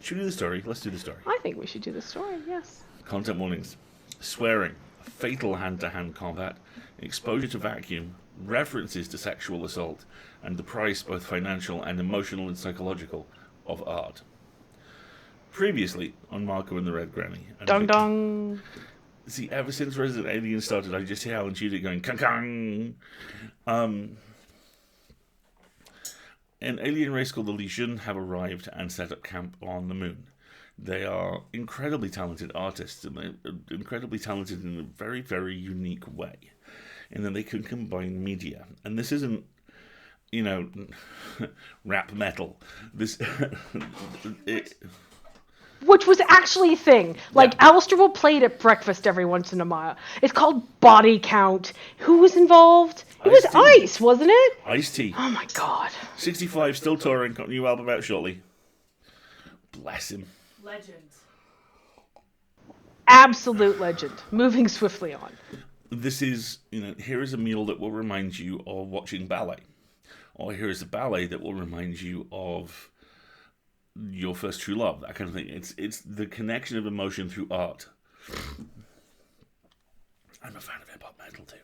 Should we do the story? Let's do the story. I think we should do the story, yes. Content warnings. Swearing, fatal hand-to-hand combat, exposure to vacuum, references to sexual assault, and the price, both financial and emotional and psychological, of art. Previously on Marco and the Red Granny. And Dong dong. See, ever since Resident Alien started, I just hear Alan Tudyk going kang kang. An alien race called the Legion have arrived and set up camp on the moon. They are incredibly talented artists, and they're incredibly talented in a very, very unique way, in that they can combine media. And this isn't, rap metal. This, Which was actually a thing. Like, Yeah. Alistair will play it at breakfast every once in a while. It's called Body Count. Who was involved? It was Ice-T. Ice, wasn't it? Ice-T. Oh my god. 65, still touring, got a new album out shortly. Bless him. Legend. Absolute legend. Moving swiftly on. This is, here is a meal that will remind you of watching ballet. Or here is a ballet that will remind you of your first true love, that kind of thing. It's the connection of emotion through art. I'm a fan of hip-hop metal too.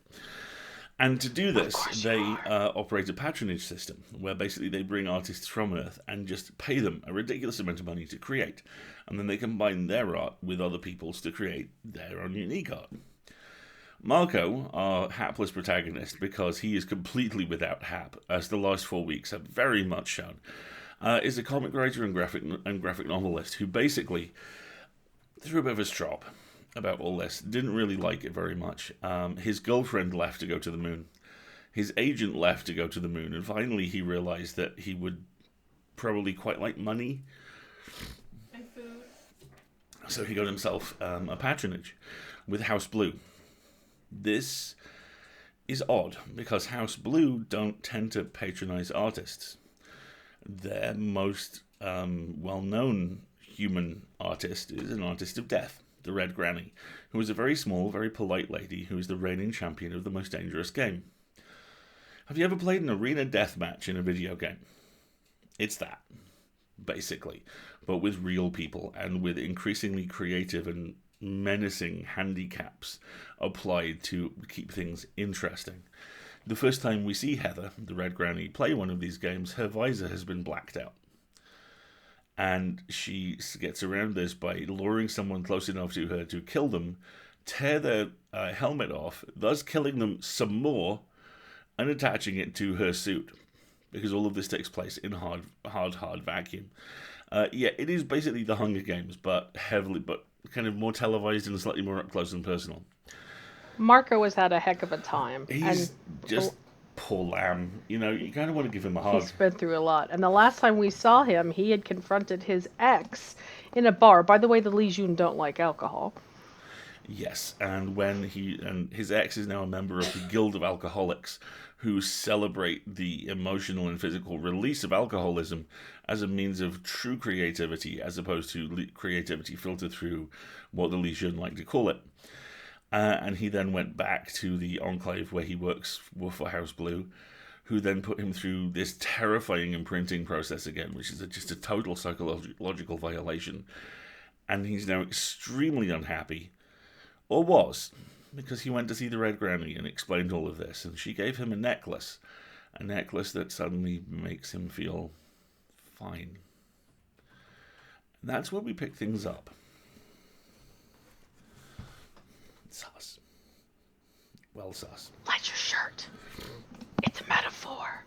And to do this, they operate a patronage system, where basically they bring artists from Earth and just pay them a ridiculous amount of money to create. And then they combine their art with other people's to create their own unique art. Marco, our hapless protagonist, because he is completely without hap, as the last 4 weeks have very much shown, is a comic writer and graphic novelist who basically threw a bit of a strop about all this. Didn't really like it very much. His girlfriend left to go to the moon. His agent left to go to the moon. And finally he realized that he would probably quite like money. And food. So he got himself a patronage with House Blue. This is odd because House Blue don't tend to patronize artists. Their most well-known human artist is an artist of death, the Red Granny, who is a very small, very polite lady who is the reigning champion of the most dangerous game. Have you ever played an arena deathmatch in a video game? It's that, basically, but with real people and with increasingly creative and menacing handicaps applied to keep things interesting. The first time we see Heather, the Red Granny, play one of these games, her visor has been blacked out. And she gets around this by luring someone close enough to her to kill them, tear their helmet off, thus killing them some more, and attaching it to her suit. Because all of this takes place in hard vacuum. It is basically the Hunger Games, but kind of more televised and slightly more up close and personal. Marco has had a heck of a time. He's just poor lamb. You kind of want to give him a hug. He's been through a lot. And the last time we saw him, he had confronted his ex in a bar. By the way, the Legion don't like alcohol. Yes, and his ex is now a member of the Guild of Alcoholics, who celebrate the emotional and physical release of alcoholism as a means of true creativity, as opposed to creativity filtered through what the Legion like to call it. And he then went back to the Enclave where he works for House Blue, who then put him through this terrifying imprinting process again, which is just a total psychological violation. And he's now extremely unhappy, or was, because he went to see the Red Granny and explained all of this, and she gave him a necklace that suddenly makes him feel fine. And that's where we pick things up. Sus. Well sus. Light your shirt. It's a metaphor.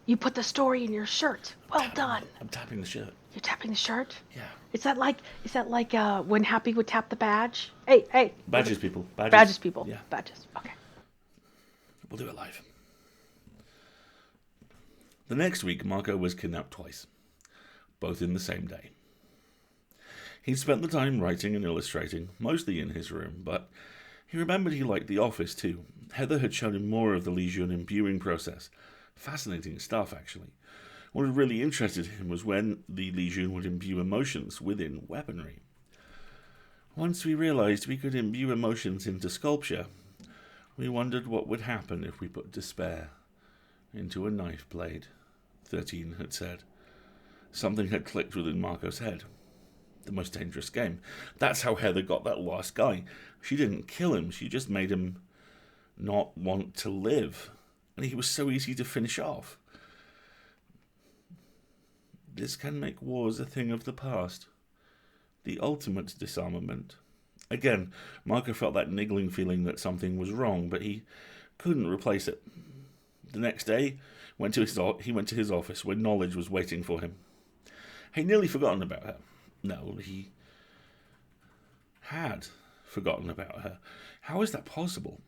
You put the story in your shirt. Well done. I'm tapping the shirt. You're tapping the shirt? Yeah. Is that like when Happy would tap the badge? Hey. Badges, people. Badges, people. Yeah. Badges. Okay. We'll do it live. The next week, Marco was kidnapped twice, both in the same day. He spent the time writing and illustrating, mostly in his room, but he remembered he liked The Office too. Heather had shown him more of the Legion imbuing process. Fascinating stuff, actually. What had really interested him was when the Legion would imbue emotions within weaponry. Once we realized we could imbue emotions into sculpture, we wondered what would happen if we put despair into a knife blade, 13 had said. Something had clicked within Marco's head. The most dangerous game. That's how Heather got that last guy. She didn't kill him, she just made him not want to live. And he was so easy to finish off. This can make wars a thing of the past. The ultimate disarmament. Again, Marco felt that niggling feeling that something was wrong, but he couldn't replace it. The next day, he went to his office where Knowledge was waiting for him. He'd nearly forgotten about her. No, he had forgotten about her. How is that possible?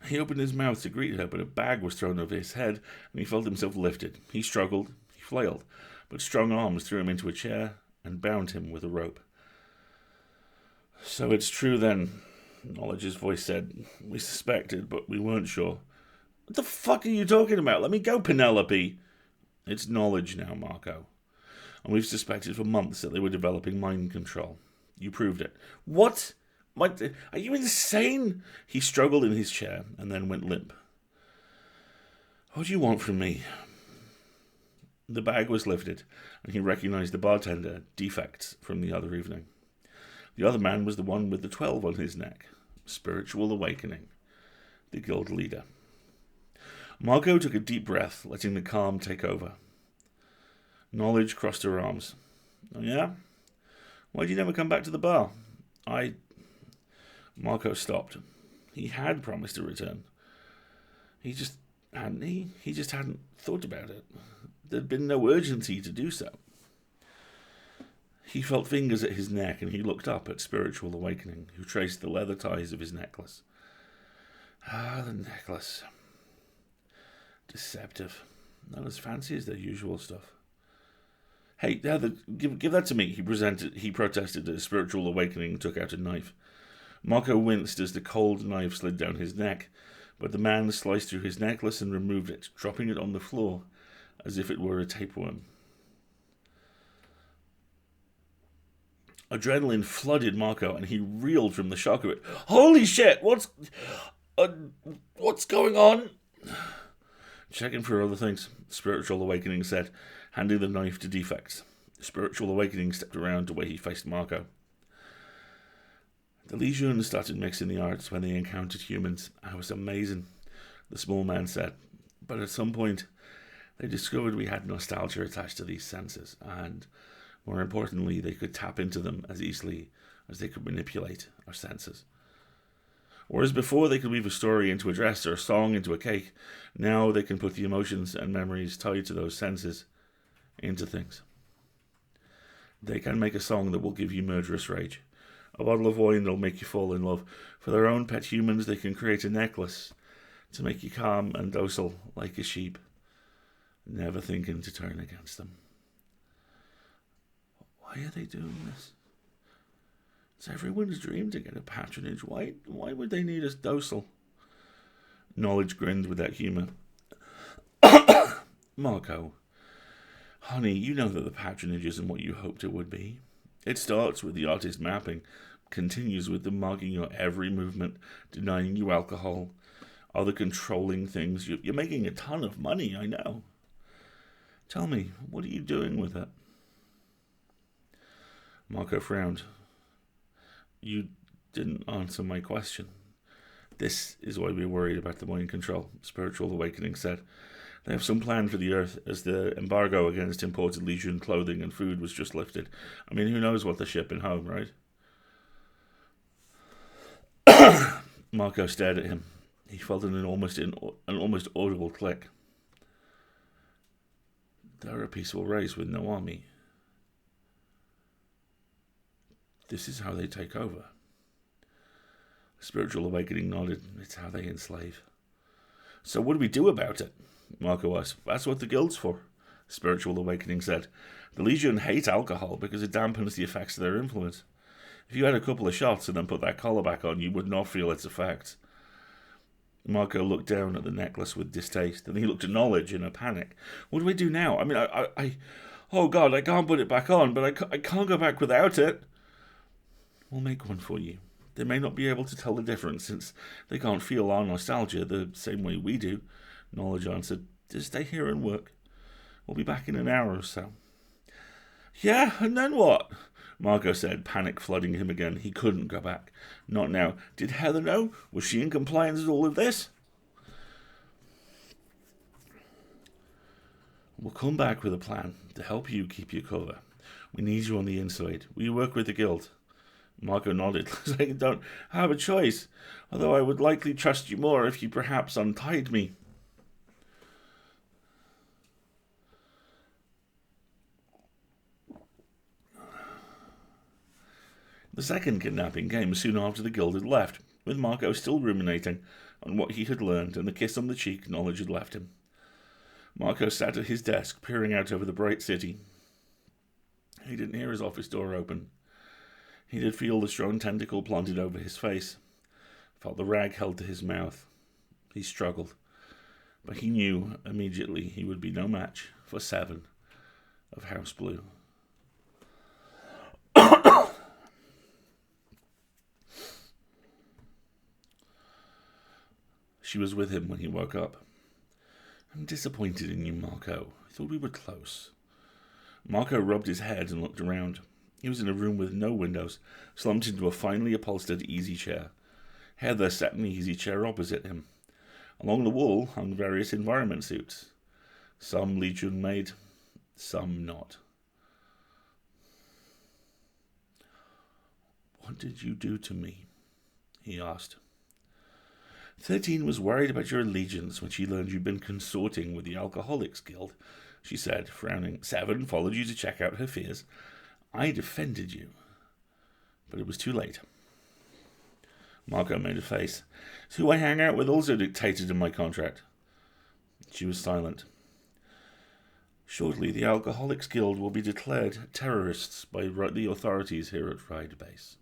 He opened his mouth to greet her, but a bag was thrown over his head, and he felt himself lifted. He struggled, he flailed, but strong arms threw him into a chair and bound him with a rope. So it's true then, Knowledge's voice said. We suspected, but we weren't sure. What the fuck are you talking about? Let me go, Penelope. It's Knowledge now, Marco. And we've suspected for months that they were developing mind control. You proved it. What? Are you insane? He struggled in his chair and then went limp. What do you want from me? The bag was lifted, and he recognized the bartender, Defects, from the other evening. The other man was the one with the 12 on his neck. Spiritual Awakening. The guild leader. Marco took a deep breath, letting the calm take over. Knowledge crossed her arms. Oh yeah? Why'd you never come back to the bar? Marco stopped. He had promised to return. He just hadn't thought about it. There'd been no urgency to do so. He felt fingers at his neck, and he looked up at Spiritual Awakening, who traced the leather ties of his necklace. Ah, the necklace. Deceptive. Not as fancy as their usual stuff. Hey, Heather, give that to me, he protested as Spiritual Awakening took out a knife. Marco winced as the cold knife slid down his neck, but the man sliced through his necklace and removed it, dropping it on the floor as if it were a tapeworm. Adrenaline flooded Marco, and he reeled from the shock of it. Holy shit! What's going on? Checking for other things, Spiritual Awakening said, handing the knife to Defects. Spiritual Awakening stepped around to where he faced Marco. The Legion started mixing the arts when they encountered humans. It was amazing, the small man said. But at some point, they discovered we had nostalgia attached to these senses, and more importantly, they could tap into them as easily as they could manipulate our senses. Whereas before they could weave a story into a dress or a song into a cake, now they can put the emotions and memories tied to those senses into things. They can make a song that will give you murderous rage. A bottle of wine that'll make you fall in love. For their own pet humans, they can create a necklace to make you calm and docile like a sheep, never thinking to turn against them. Why are they doing this? It's everyone's dream to get a patronage. Why would they need us docile? Knowledge grinned with that humour. Marco, honey, you know that the patronage isn't what you hoped it would be. It starts with the artist mapping, continues with them marking your every movement, denying you alcohol, other controlling things. You're making a ton of money, I know. Tell me, what are you doing with it? Marco frowned. You didn't answer my question. This is why we're worried about the mind control, Spiritual Awakening said. They have some plan for the Earth, as the embargo against imported Legion clothing and food was just lifted. I mean, who knows what they're shipping home, right? Marco stared at him. He felt an almost audible click. They're a peaceful race with no army. This is how they take over. Spiritual Awakening nodded. It's how they enslave. So what do we do about it? Marco asked. That's what the guild's for, Spiritual Awakening said. The Legion hate alcohol because it dampens the effects of their influence. If you had a couple of shots and then put that collar back on, you would not feel its effects. Marco looked down at the necklace with distaste, and he looked at Knowledge in a panic. What do we do now? I mean, oh God, I can't put it back on, but I can't go back without it. We'll make one for you. They may not be able to tell the difference since they can't feel our nostalgia the same way we do, Knowledge answered. Just stay here and work. We'll be back in an hour or so. Yeah, and then what? Margot said, panic flooding him again. He couldn't go back. Not now. Did Heather know? Was she in compliance with all of this? We'll come back with a plan to help you keep your cover. We need you on the inside. Will you work with the guild? Margot nodded. I don't have a choice, although I would likely trust you more if you perhaps untied me. The second kidnapping came soon after the guild had left, with Margot still ruminating on what he had learned and the kiss on the cheek knowledge had left him. Marco sat at his desk, peering out over the bright city. He didn't hear his office door open. He did feel the strong tentacle planted over his face, felt the rag held to his mouth. He struggled, but he knew immediately he would be no match for 7 of House Blue. She was with him when he woke up. I'm disappointed in you, Marco. I thought we were close. Marco rubbed his head and looked around. He was in a room with no windows, slumped into a finely upholstered easy chair. Heather sat in the easy chair opposite him. Along the wall hung various environment suits. Some Legion made, some not. What did you do to me? He asked. 13 was worried about your allegiance when she learned you'd been consorting with the Alcoholics Guild, she said, frowning. 7 followed you to check out her fears. I defended you, but it was too late. Marco made a face. Who I hang out with also dictated in my contract. She was silent. Shortly, the Alcoholics Guild will be declared terrorists by the authorities here at Ride Base.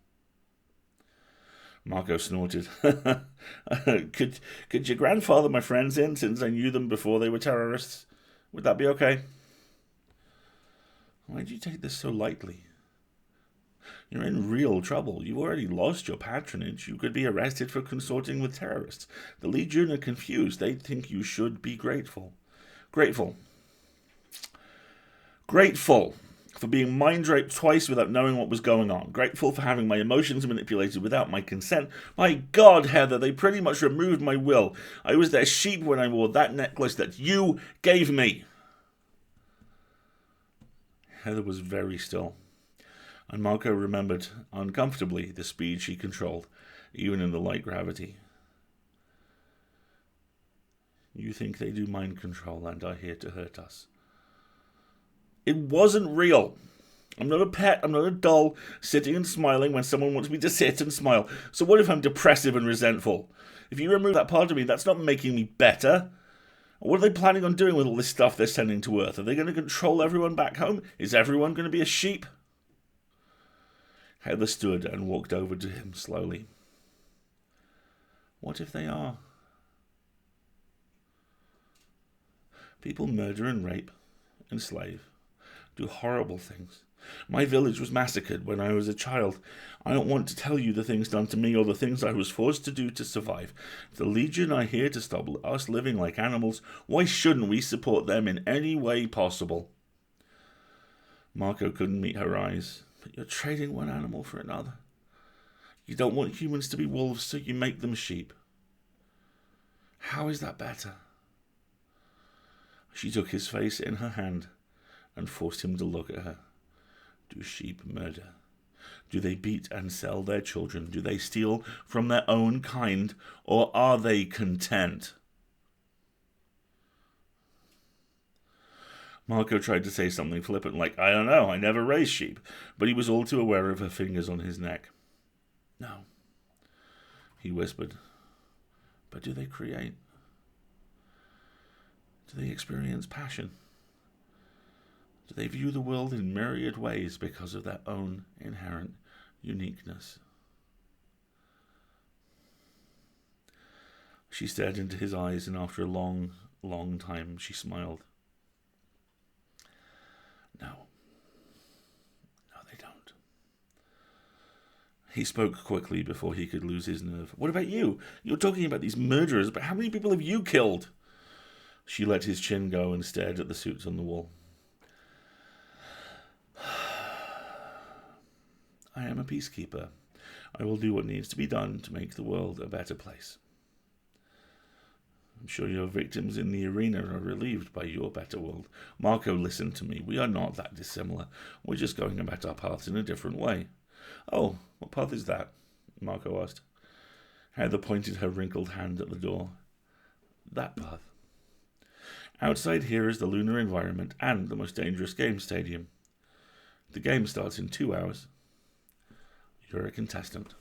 Marco snorted. Could your grandfather my friends in, since I knew them before they were terrorists? Would that be okay? Why do you take this so lightly? You're in real trouble. You've already lost your patronage. You could be arrested for consorting with terrorists. The Legion are confused. They think you should be grateful. Grateful for being mind-raped twice without knowing what was going on. Grateful for having my emotions manipulated without my consent. My God, Heather, they pretty much removed my will. I was their sheep when I wore that necklace that you gave me. Heather was very still, and Marco remembered uncomfortably the speed she controlled, even in the light gravity. You think they do mind control and are here to hurt us? It wasn't real. I'm not a pet. I'm not a doll sitting and smiling when someone wants me to sit and smile. So what if I'm depressive and resentful? If you remove that part of me, that's not making me better. What are they planning on doing with all this stuff they're sending to Earth? Are they going to control everyone back home? Is everyone going to be a sheep? Heather stood and walked over to him slowly. What if they are? People murder and rape, enslave, do horrible things. My village was massacred when I was a child. I don't want to tell you the things done to me or the things I was forced to do to survive. If the Legion are here to stop us living like animals, why shouldn't we support them in any way possible? Marco couldn't meet her eyes. But you're trading one animal for another. You don't want humans to be wolves, so you make them sheep. How is that better? She took his face in her hand and forced him to look at her. Do sheep murder? Do they beat and sell their children? Do they steal from their own kind? Or are they content? Marco tried to say something flippant like, I don't know, I never raised sheep. But he was all too aware of her fingers on his neck. No, he whispered. But do they create? Do they experience passion? Do they view the world in myriad ways because of their own inherent uniqueness? She stared into his eyes, and after a long, long time, she smiled. No. No, they don't. He spoke quickly before he could lose his nerve. What about you? You're talking about these murderers, but how many people have you killed? She let his chin go and stared at the suits on the wall. I am a peacekeeper. I will do what needs to be done to make the world a better place. I'm sure your victims in the arena are relieved by your better world. Marco, listen to me. We are not that dissimilar. We're just going about our paths in a different way. Oh, what path is that? Marco asked. Heather pointed her wrinkled hand at the door. That path. Outside here is the lunar environment and the most dangerous game stadium. The game starts in 2 hours. You're a contestant.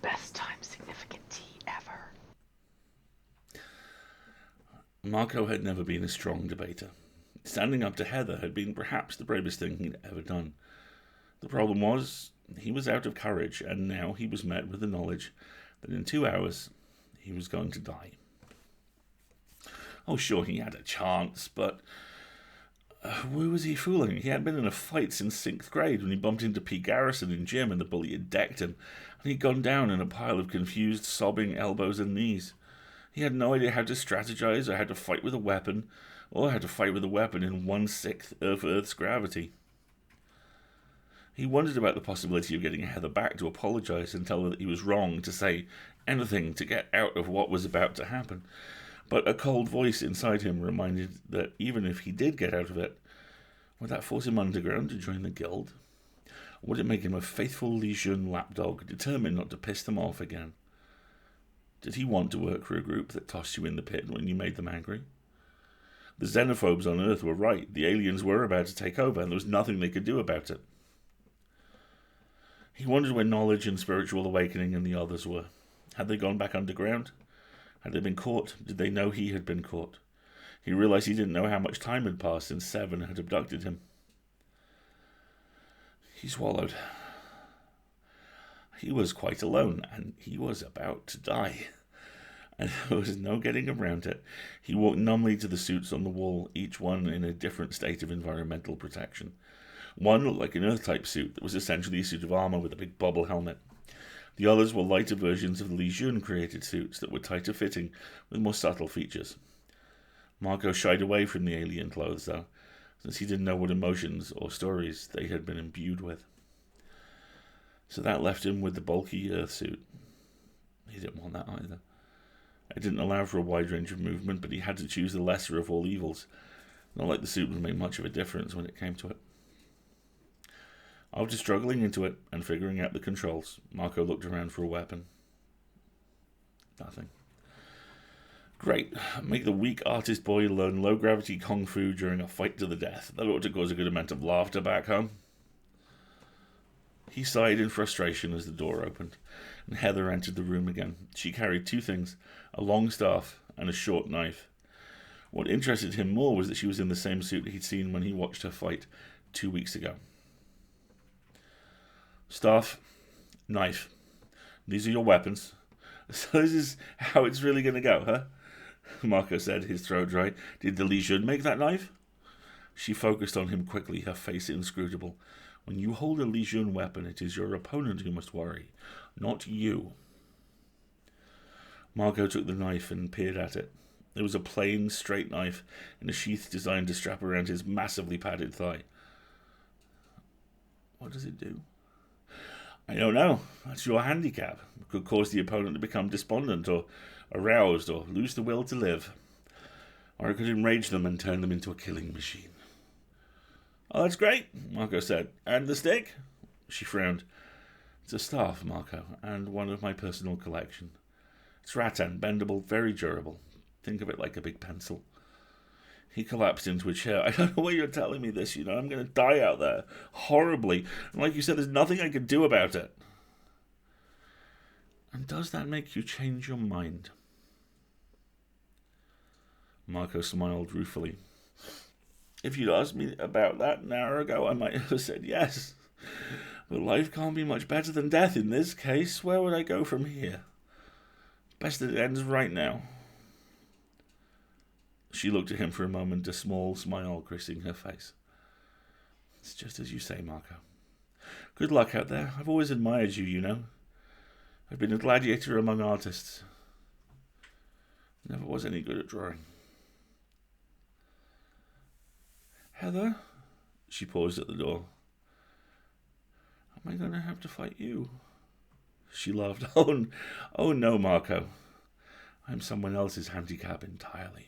Best time significant tea ever. Marco had never been a strong debater. Standing up to Heather had been perhaps the bravest thing he'd ever done. The problem was, he was out of courage, and now he was met with the knowledge that in 2 hours he was going to die. Oh, sure, he had a chance, but who was he fooling? He had been in a fight since 6th grade when he bumped into Pete Garrison in gym and the bully had decked him, and he'd gone down in a pile of confused, sobbing elbows and knees. He had no idea how to strategize or how to fight with a weapon, or how to fight with a weapon in 1/6 of Earth's gravity. He wondered about the possibility of getting Heather back to apologize and tell her that he was wrong, to say anything to get out of what was about to happen. But a cold voice inside him reminded that even if he did get out of it, would that force him underground to join the guild? Or would it make him a faithful Legion lapdog, determined not to piss them off again? Did he want to work for a group that tossed you in the pit when you made them angry? The xenophobes on Earth were right. The aliens were about to take over, and there was nothing they could do about it. He wondered where Knowledge and Spiritual Awakening and the others were. Had they gone back underground? Had they been caught? Did they know he had been caught? He realized he didn't know how much time had passed since Seven had abducted him. He swallowed. He was quite alone, and he was about to die. And there was no getting around it. He walked numbly to the suits on the wall, each one in a different state of environmental protection. One looked like an Earth-type suit that was essentially a suit of armor with a big bubble helmet. The others were lighter versions of the Legion-created suits that were tighter fitting with more subtle features. Marco shied away from the alien clothes, though, since he didn't know what emotions or stories they had been imbued with. So that left him with the bulky Earth suit. He didn't want that either. It didn't allow for a wide range of movement, but he had to choose the lesser of all evils. Not like the suit would make much of a difference when it came to it. After struggling into it and figuring out the controls, Marco looked around for a weapon. Nothing. Great. Make the weak artist boy learn low-gravity kung fu during a fight to the death. That ought to cause a good amount of laughter back home. He sighed in frustration as the door opened, and Heather entered the room again. She carried two things, a long staff and a short knife. What interested him more was that she was in the same suit he'd seen when he watched her fight 2 weeks ago. Staff, knife. These are your weapons. So this is how it's really going to go, huh? Marco said, his throat dry. Did the Legion make that knife? She focused on him quickly, her face inscrutable. When you hold a Legion weapon, it is your opponent who must worry, not you. Marco took the knife and peered at it. It was a plain, straight knife in a sheath designed to strap around his massively padded thigh. What does it do? I don't know. That's your handicap. It could cause the opponent to become despondent or aroused or lose the will to live. Or it could enrage them and turn them into a killing machine. Oh, that's great, Marco said. And the stick? She frowned. It's a staff, Marco, and one of my personal collection. It's rattan, bendable, very durable. Think of it like a big pencil. He collapsed into a chair. I don't know why you're telling me this, I'm going to die out there. Horribly. And like you said, there's nothing I can do about it. And does that make you change your mind? Marco smiled ruefully. If you'd asked me about that an hour ago, I might have said yes. But life can't be much better than death in this case. Where would I go from here? Best that it ends right now. She looked at him for a moment, a small smile gracing her face. It's just as you say, Marco. Good luck out there. I've always admired you, you know. I've been a gladiator among artists. Never was any good at drawing. Heather? She paused at the door. Am I going to have to fight you? She laughed. Oh no, Marco. I'm someone else's handicap entirely.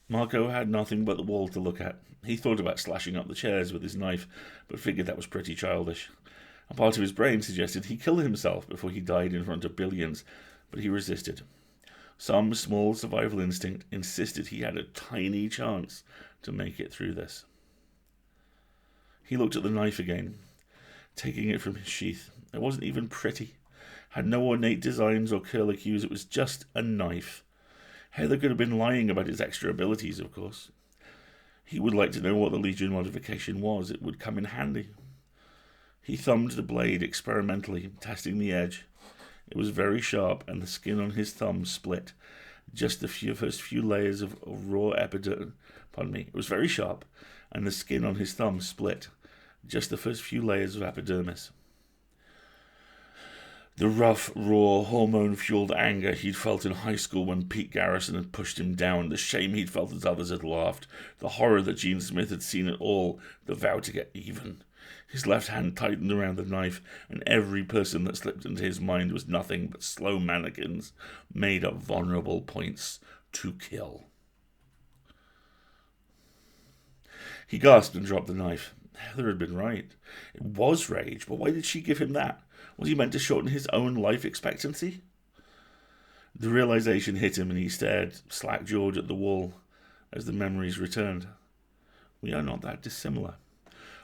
Marco had nothing but the wall to look at. He thought about slashing up the chairs with his knife, but figured that was pretty childish. A part of his brain suggested he kill himself before he died in front of billions, but he resisted. Some small survival instinct insisted he had a tiny chance to make it through this. He looked at the knife again, taking it from his sheath. It wasn't even pretty. Had no ornate designs or curlicues. It was just a knife. Heather could have been lying about its extra abilities, of course. He would like to know what the Legion modification was. It would come in handy. He thumbed the blade experimentally, testing the edge. It was very sharp, and the skin on his thumb split. Just the first few layers of raw epidermis. It was very sharp, and the skin on his thumb split. Just the first few layers of epidermis. The rough, raw, hormone-fueled anger he'd felt in high school when Pete Garrison had pushed him down, the shame he'd felt as others had laughed, the horror that Gene Smith had seen it all, the vow to get even. His left hand tightened around the knife, and every person that slipped into his mind was nothing but slow mannequins made of vulnerable points to kill. He gasped and dropped the knife. Heather had been right. It was rage, but why did she give him that? Was he meant to shorten his own life expectancy? The realization hit him, and he stared slack-jawed at the wall as the memories returned. We are not that dissimilar.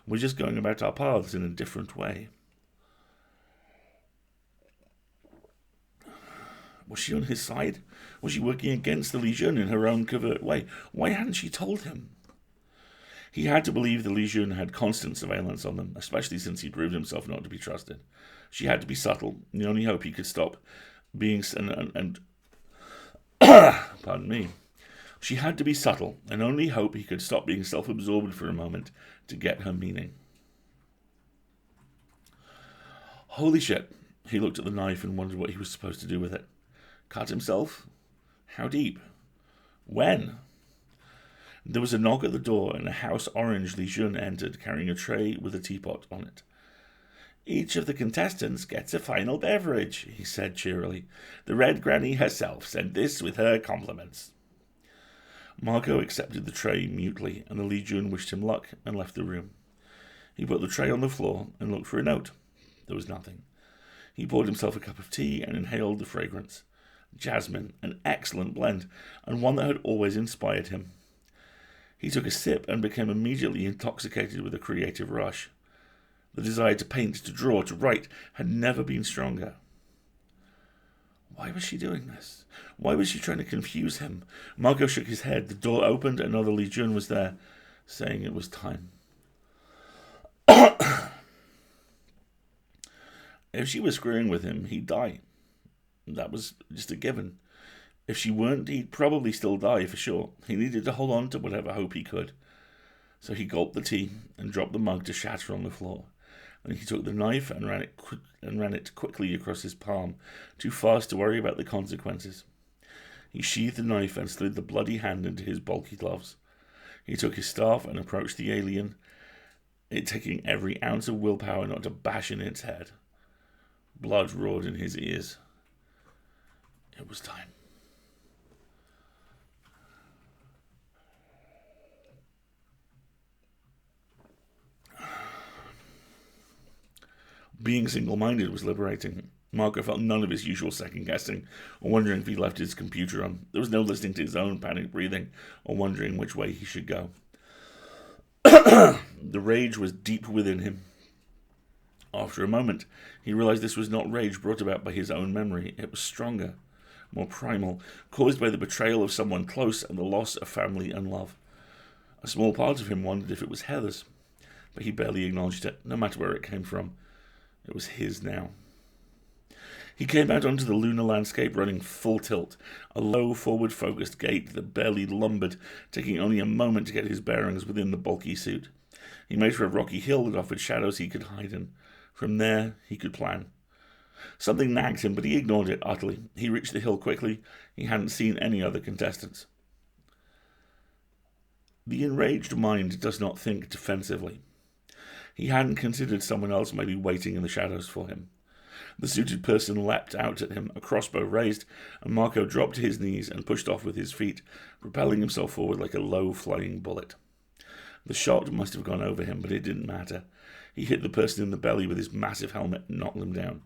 We're just going about our paths in a different way. Was she on his side? Was she working against the Legion in her own covert way? Why hadn't she told him? He had to believe the Legion had constant surveillance on them, especially since he proved himself not to be trusted. She had to be subtle. The only hope he could stop being pardon me. She had to be subtle, and only hope he could stop being self-absorbed for a moment to get her meaning. Holy shit. He looked at the knife and wondered what he was supposed to do with it. Cut himself? How deep? When? There was a knock at the door, and a house orange Lejeune entered, carrying a tray with a teapot on it. Each of the contestants gets a final beverage, he said cheerily. The Red Granny herself sent this with her compliments. Marco accepted the tray mutely, and the Legion wished him luck and left the room. He put the tray on the floor and looked for a note. There was nothing. He poured himself a cup of tea and inhaled the fragrance. Jasmine, an excellent blend, and one that had always inspired him. He took a sip and became immediately intoxicated with a creative rush. The desire to paint, to draw, to write had never been stronger. Why was she doing this? Why was she trying to confuse him? Marco shook his head. The door opened. Another Legion was there, saying it was time. If she was screwing with him, he'd die. That was just a given. If she weren't, he'd probably still die for sure. He needed to hold on to whatever hope he could. So he gulped the tea and dropped the mug to shatter on the floor. Then he took the knife and ran it quickly across his palm, too fast to worry about the consequences. He sheathed the knife and slid the bloody hand into his bulky gloves. He took his staff and approached the alien, it taking every ounce of willpower not to bash in its head. Blood roared in his ears. It was time. Being single-minded was liberating. Marco felt none of his usual second-guessing, or wondering if he left his computer on. There was no listening to his own panicked breathing, or wondering which way he should go. The rage was deep within him. After a moment, he realized this was not rage brought about by his own memory. It was stronger, more primal, caused by the betrayal of someone close and the loss of family and love. A small part of him wondered if it was Heather's, but he barely acknowledged it, no matter where it came from. It was his now. He came out onto the lunar landscape running full tilt, a low forward-focused gait that barely lumbered, taking only a moment to get his bearings within the bulky suit. He made for a rocky hill that offered shadows he could hide in. From there, he could plan. Something nagged him, but he ignored it utterly. He reached the hill quickly. He hadn't seen any other contestants. The enraged mind does not think defensively. He hadn't considered someone else maybe waiting in the shadows for him. The suited person leapt out at him, a crossbow raised, and Marco dropped to his knees and pushed off with his feet, propelling himself forward like a low-flying bullet. The shot must have gone over him, but it didn't matter. He hit the person in the belly with his massive helmet and knocked them down.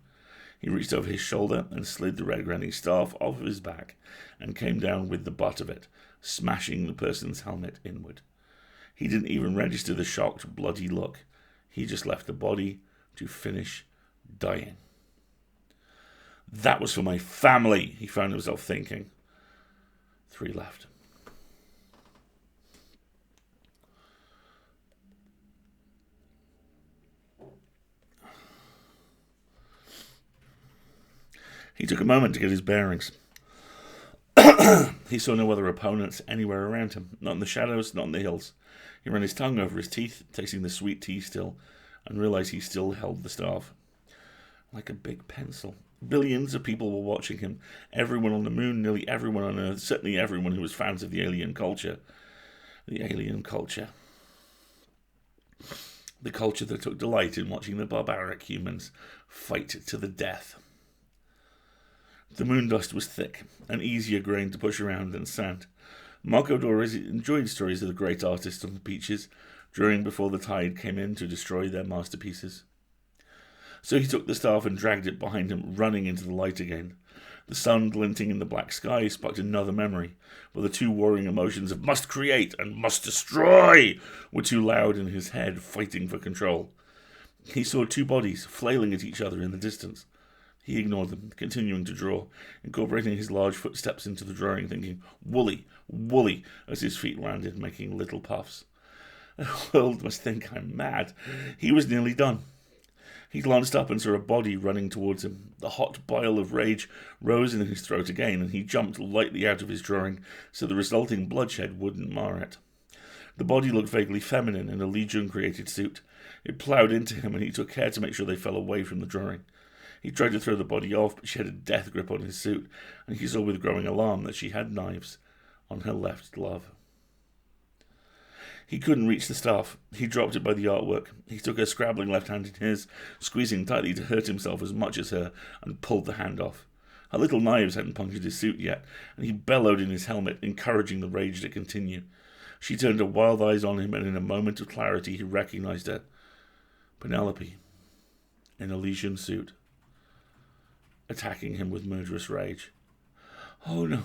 He reached over his shoulder and slid the red granny staff off of his back and came down with the butt of it, smashing the person's helmet inward. He didn't even register the shocked, bloody look. He just left the body to finish dying. That was for my family, he found himself thinking. 3 left. He took a moment to get his bearings. He saw no other opponents anywhere around him, not in the shadows, not in the hills. He ran his tongue over his teeth, tasting the sweet tea still, and realized he still held the staff. Like a big pencil. Billions of people were watching him. Everyone on the moon, nearly everyone on Earth, certainly everyone who was fans of the alien culture. The alien culture. The culture that took delight in watching the barbaric humans fight to the death. The moon dust was thick, and easier grain to push around than sand. Marco Dorés enjoyed stories of the great artists on the beaches, during before the tide came in to destroy their masterpieces. So he took the staff and dragged it behind him, running into the light again. The sun glinting in the black sky sparked another memory, where the two warring emotions of must create and must destroy were too loud in his head, fighting for control. He saw 2 bodies flailing at each other in the distance. He ignored them, continuing to draw, incorporating his large footsteps into the drawing, thinking, "Woolly, woolly," as his feet landed, making little puffs. The world must think I'm mad. He was nearly done. He glanced up and saw a body running towards him. The hot bile of rage rose in his throat again, and he jumped lightly out of his drawing, so the resulting bloodshed wouldn't mar it. The body looked vaguely feminine in a Legion-created suit. It ploughed into him, and he took care to make sure they fell away from the drawing. He tried to throw the body off, but she had a death grip on his suit, and he saw with growing alarm that she had knives on her left glove. He couldn't reach the staff. He dropped it by the artwork. He took her scrabbling left hand in his, squeezing tightly to hurt himself as much as her, and pulled the hand off. Her little knives hadn't punctured his suit yet, and he bellowed in his helmet, encouraging the rage to continue. She turned her wild eyes on him, and in a moment of clarity he recognized her. Penelope, in a Legion suit, attacking him with murderous rage. Oh no,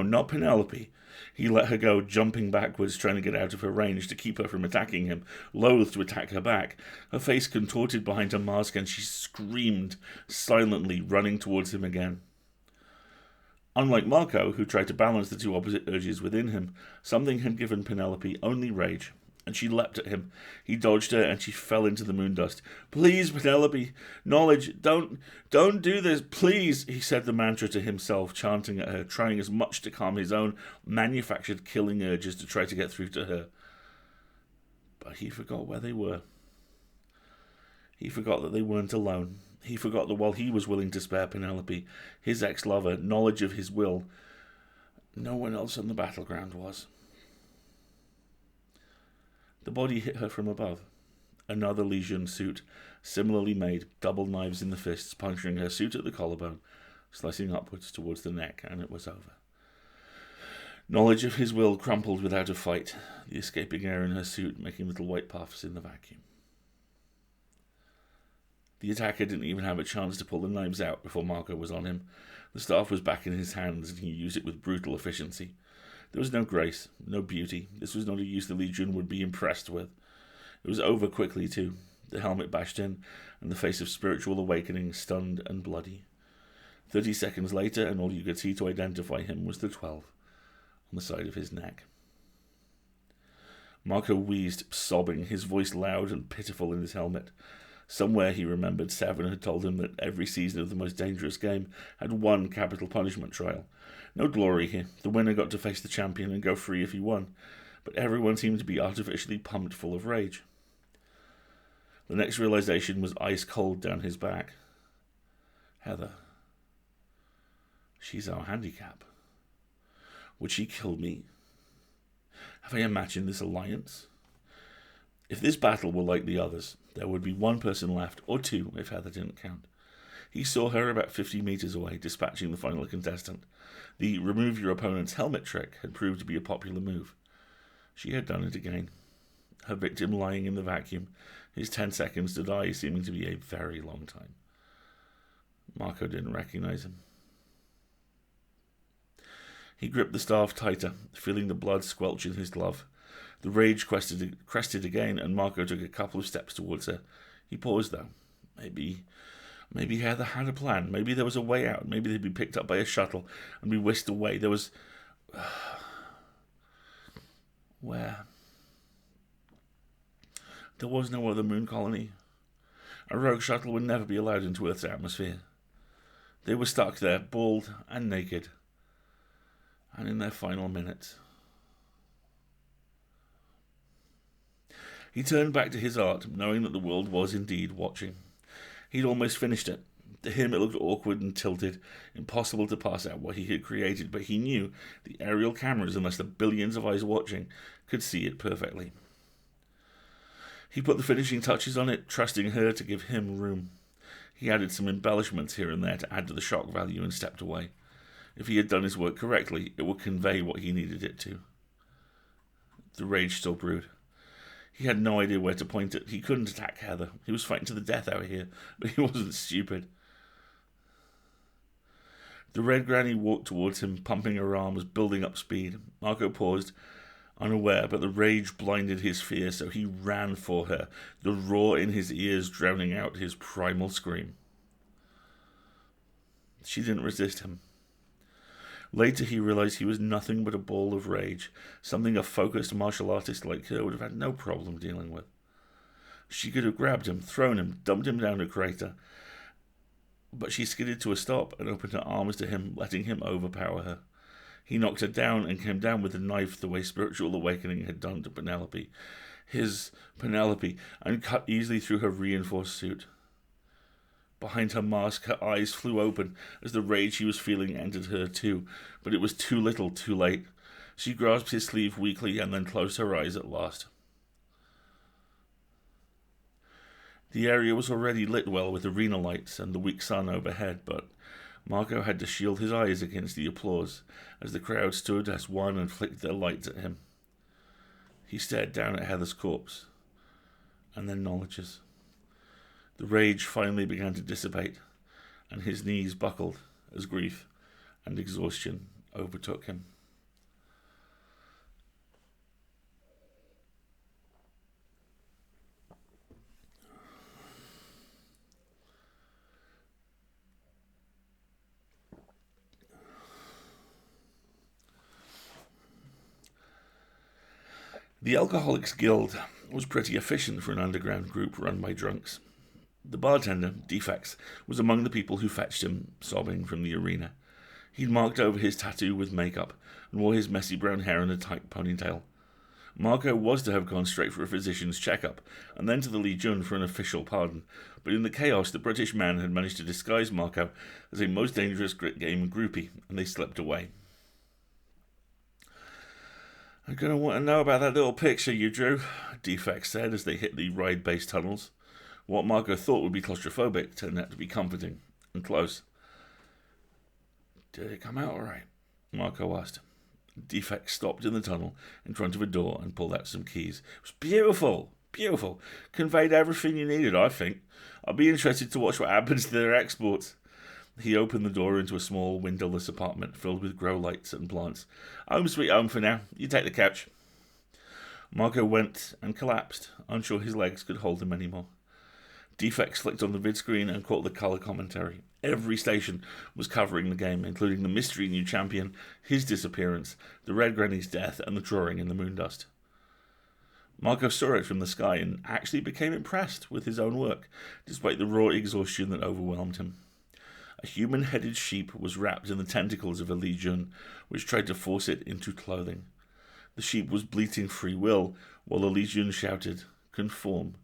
not Penelope. He let her go, jumping backwards, trying to get out of her range to keep her from attacking him, loath to attack her back. Her face contorted behind her mask, and she screamed, silently, running towards him again. Unlike Marco, who tried to balance the 2 opposite urges within him, something had given Penelope only rage, and she leapt at him. He dodged her, and she fell into the moon dust. "Please, Penelope, knowledge, don't do this, please," he said the mantra to himself, chanting at her, trying as much to calm his own manufactured killing urges to try to get through to her. But he forgot where they were. He forgot that they weren't alone. He forgot that while he was willing to spare Penelope, his ex-lover, knowledge of his will, no one else on the battleground was. The body hit her from above. Another Legion suit, similarly made, double knives in the fists, puncturing her suit at the collarbone, slicing upwards towards the neck, and it was over. Knowledge of his will crumpled without a fight, the escaping air in her suit making little white puffs in the vacuum. The attacker didn't even have a chance to pull the knives out before Marco was on him. The staff was back in his hands, and he used it with brutal efficiency. There was no grace, no beauty. This was not a use the Legion would be impressed with. It was over quickly, too. The helmet bashed in, and the face of spiritual awakening stunned and bloody. 30 seconds later, and all you could see to identify him was the 12 on the side of his neck. Marco wheezed, sobbing, his voice loud and pitiful in his helmet. Somewhere he remembered Seven had told him that every season of the most dangerous game had one capital punishment trial. No glory here. The winner got to face the champion and go free if he won, but everyone seemed to be artificially pumped full of rage. The next realization was ice cold down his back. Heather. She's our handicap. Would she kill me? Have I imagined this alliance? If this battle were like the others, there would be one person left, or two if Heather didn't count. He saw her about 50 meters away, dispatching the final contestant. The remove your opponent's helmet trick had proved to be a popular move. She had done it again. Her victim lying in the vacuum, his 10 seconds to die seeming to be a very long time. Marco didn't recognize him. He gripped the staff tighter, feeling the blood squelch in his glove. The rage crested again, and Marco took a couple of steps towards her. He paused, though. Maybe Heather had a plan. Maybe there was a way out. Maybe they'd be picked up by a shuttle and be whisked away. There was... Where? There was no other moon colony. A rogue shuttle would never be allowed into Earth's atmosphere. They were stuck there, bald and naked, and in their final minutes. He turned back to his art, knowing that the world was indeed watching. He'd almost finished it. To him it looked awkward and tilted, impossible to pass out what he had created, but he knew the aerial cameras, unless the billions of eyes watching, could see it perfectly. He put the finishing touches on it, trusting her to give him room. He added some embellishments here and there to add to the shock value and stepped away. If he had done his work correctly, it would convey what he needed it to. The rage still brewed. He had no idea where to point it. He couldn't attack Heather. He was fighting to the death out here, but he wasn't stupid. The red granny walked towards him, pumping her arms, building up speed. Marco paused, unaware, but the rage blinded his fear, so he ran for her, the roar in his ears drowning out his primal scream. She didn't resist him. Later he realized he was nothing but a ball of rage, something a focused martial artist like her would have had no problem dealing with. She could have grabbed him, thrown him, dumped him down a crater, but she skidded to a stop and opened her arms to him, letting him overpower her. He knocked her down and came down with a knife the way Spiritual Awakening had done to Penelope. His Penelope, and cut easily through her reinforced suit. Behind her mask, her eyes flew open as the rage he was feeling entered her too, but it was too little, too late. She grasped his sleeve weakly and then closed her eyes at last. The area was already lit well with arena lights and the weak sun overhead, but Marco had to shield his eyes against the applause as the crowd stood as one and flicked their lights at him. He stared down at Heather's corpse, and then Knowledge's. The rage finally began to dissipate, and his knees buckled as grief and exhaustion overtook him. The Alcoholics Guild was pretty efficient for an underground group run by drunks. The bartender, Defects, was among the people who fetched him, sobbing, from the arena. He'd marked over his tattoo with makeup and wore his messy brown hair in a tight ponytail. Marco was to have gone straight for a physician's checkup and then to the Legion for an official pardon, but in the chaos the British man had managed to disguise Marco as a most dangerous grit game groupie, and they slipped away. "I'm going to want to know about that little picture you drew," Defects said as they hit the ride-based tunnels. What Marco thought would be claustrophobic turned out to be comforting and close. "Did it come out all right?" Marco asked. Defects stopped in the tunnel in front of a door and pulled out some keys. "It was beautiful, beautiful. Conveyed everything you needed, I think. I'll be interested to watch what happens to their exports." He opened the door into a small, windowless apartment filled with grow lights and plants. "Home sweet home for now. You take the couch." Marco went and collapsed, unsure his legs could hold him anymore. Defects flicked on the vid screen and caught the colour commentary. Every station was covering the game, including the mystery new champion, his disappearance, the Red Granny's death, and the drawing in the moondust. Marco saw it from the sky and actually became impressed with his own work, despite the raw exhaustion that overwhelmed him. A human-headed sheep was wrapped in the tentacles of a legion, which tried to force it into clothing. The sheep was bleating free will, while the legion shouted, "Conform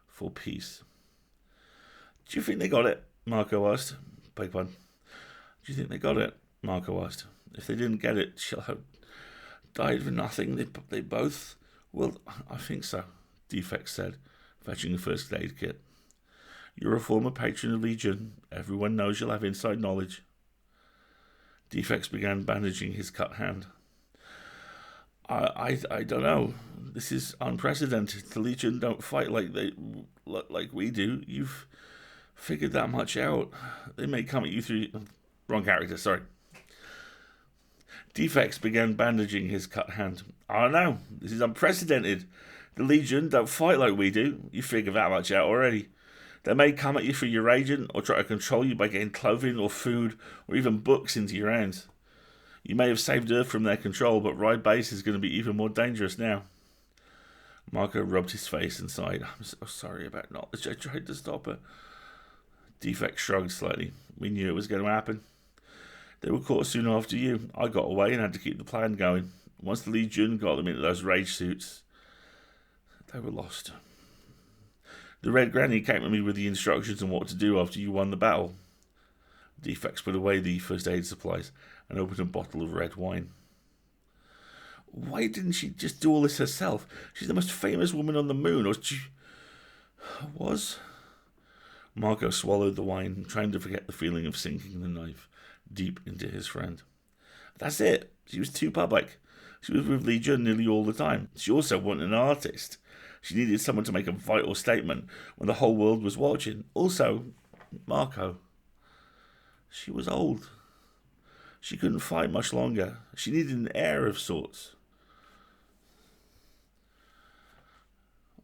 for peace." "Do you think they got it?" Marco asked. Beg pardon. "Do you think they got it?" Marco asked. "If they didn't get it, she'll have died for nothing. They both..." "Well, I think so," Defect said, fetching the first aid kit. "You're a former patron of Legion. Everyone knows you'll have inside knowledge." Defects began bandaging his cut hand. I don't know. This is unprecedented. The Legion don't fight like we do. You've figured that much out. They may come at you through..." Wrong character, sorry. Defects began bandaging his cut hand. "I don't know. This is unprecedented. The Legion don't fight like we do. You figured that much out already. They may come at you through your agent or try to control you by getting clothing or food or even books into your hands. You may have saved Earth from their control, but Ride Base is going to be even more dangerous now." Marco rubbed his face and sighed. "I'm so sorry about knowledge. I tried to stop her." Defect shrugged slightly. "We knew it was going to happen. They were caught soon after you. I got away and had to keep the plan going. Once the Legion got them into those rage suits, they were lost. The Red Granny came to me with the instructions on what to do after you won the battle." Defects put away the first aid supplies and opened a bottle of red wine. "Why didn't she just do all this herself? She's the most famous woman on the moon, or she was..." Marco swallowed the wine, trying to forget the feeling of sinking the knife deep into his friend. "That's it. She was too public. She was with Legion nearly all the time. She also wasn't an artist. She needed someone to make a vital statement when the whole world was watching. Also, Marco, she was old. She couldn't fight much longer. She needed an heir of sorts.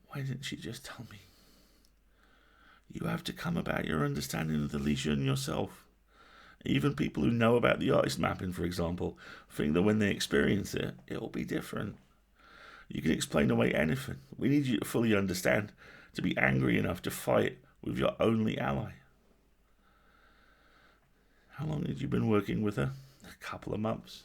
Why didn't she just tell me? You have to come about your understanding of the Legion yourself. Even people who know about the artist mapping, for example, think that when they experience it, it'll be different. You can explain away anything. We need you to fully understand, to be angry enough to fight with your only ally." "How long had you been working with her?" "A couple of months.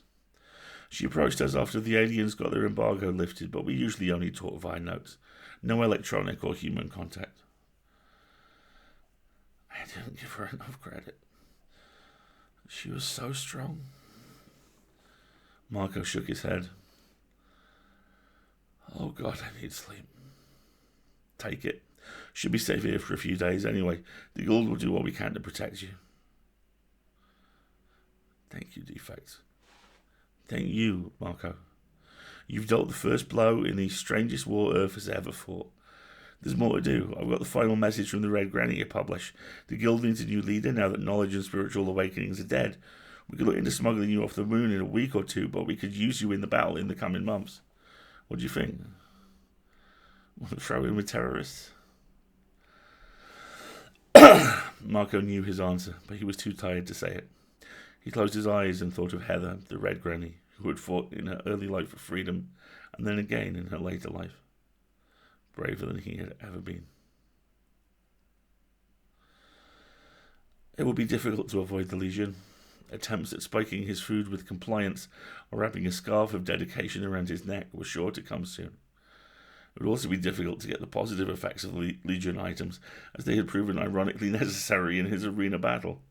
She approached us after the aliens got their embargo lifted, but we usually only talk via notes. No electronic or human contact." "I didn't give her enough credit. She was so strong." Marco shook his head. "Oh God, I need sleep." "Take it. Should be safe here for a few days anyway. The Guild will do what we can to protect you." "Thank you, Defects." "Thank you, Marco. You've dealt the first blow in the strangest war Earth has ever fought. There's more to do. I've got the final message from the Red Granny to publish. The Guild needs a new leader now that knowledge and spiritual awakenings are dead. We could look into smuggling you off the moon in a week or two, but we could use you in the battle in the coming months. What do you think? Want to throw in with terrorists?" Marco knew his answer, but he was too tired to say it. He closed his eyes and thought of Heather, the Red Granny, who had fought in her early life for freedom, and then again in her later life. Braver than he had ever been. It would be difficult to avoid the Legion. Attempts at spiking his food with compliance or wrapping a scarf of dedication around his neck were sure to come soon. It would also be difficult to get the positive effects of the Legion items, as they had proven ironically necessary in his arena battle.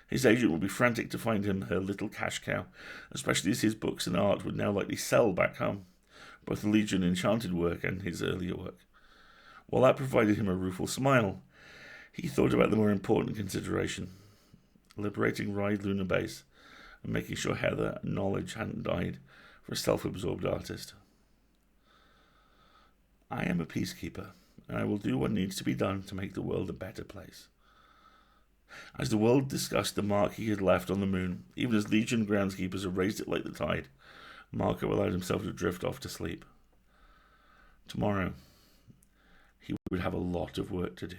His agent would be frantic to find him her little cash cow, especially as his books and art would now likely sell back home, both the Legion Enchanted work and his earlier work. While that provided him a rueful smile, he thought about the more important consideration: liberating Ride Lunar Base and making sure Heather and Knowledge hadn't died for a self-absorbed artist. "I am a peacekeeper, and I will do what needs to be done to make the world a better place." As the world discussed the mark he had left on the moon, even as Legion groundskeepers erased it like the tide, Marco allowed himself to drift off to sleep. Tomorrow, he would have a lot of work to do.